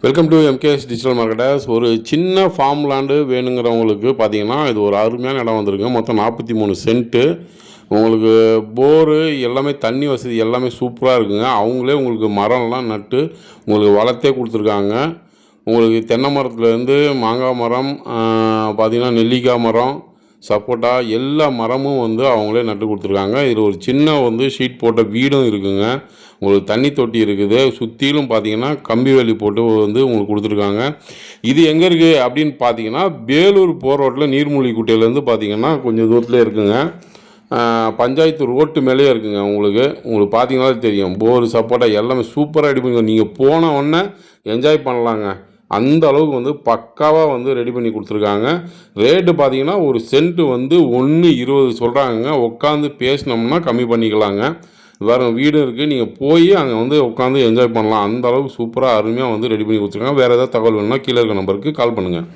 Welcome to MKS digital marketers. ஒரு சின்ன form land வேணுங்கிறவங்களுக்கு பார்த்தீங்கன்னா இது ஒரு அருமையான இடம் வந்திருக்கு. மொத்தம் 43 சென்ட்டு. உங்களுக்கு போரு எல்லாமே, தண்ணி வசதி எல்லாமே சூப்பராக இருக்குங்க. அவங்களே உங்களுக்கு மரம்லாம் நட்டு உங்களுக்கு வளர்த்தே கொடுத்துருக்காங்க. உங்களுக்கு தென்னை மரத்துலேருந்து மாங்காய் மரம், பார்த்திங்கன்னா நெல்லிக்காய் மரம், சப்போட்டா எல்லா மரமும் வந்து அவங்களே நட்டு கொடுத்துருக்காங்க. இதில் ஒரு சின்ன ஷீட் போட்ட வீடும் இருக்குங்க. உங்களுக்கு தண்ணி தொட்டி இருக்குது. சுற்றிலும் பார்த்தீங்கன்னா கம்பி வேலி போட்டு உங்களுக்கு கொடுத்துருக்காங்க. இது எங்கே இருக்குது அப்படின்னு பார்த்தீங்கன்னா, வேலூர் போகிற ரோட்டில் நீர்மூழ்கி குட்டையிலேருந்து பார்த்தீங்கன்னா கொஞ்சம் தூரத்தில் இருக்குங்க. பஞ்சாயத்து ரோட்டு மேலேயே இருக்குங்க. உங்களுக்கு பார்த்தீங்கன்னாலே தெரியும். போர், சப்போட்டா எல்லாமே சூப்பராக ரெடி பண்ணி நீங்கள் போன உடனே என்ஜாய் பண்ணலாங்க. அந்த அளவுக்கு பக்காவாக ரெடி பண்ணி கொடுத்துருக்காங்க. ரேட்டு பார்த்தீங்கன்னா ஒரு சென்ட்டு 1.20 சொல்கிறாங்க. உட்காந்து பேசினோம்னா கம்மி பண்ணிக்கலாங்க. வேறு வீடும் இருக்குது. நீங்கள் போய் அங்கே உட்காந்து என்ஜாய் பண்ணலாம். அந்த அளவுக்கு சூப்பராக அருமையாக ரெடி பண்ணி கொடுத்துருக்காங்க. வேறு ஏதாவது தகவல் வேணும்னா கீழே இருக்க நம்பருக்கு கால் பண்ணுங்கள்.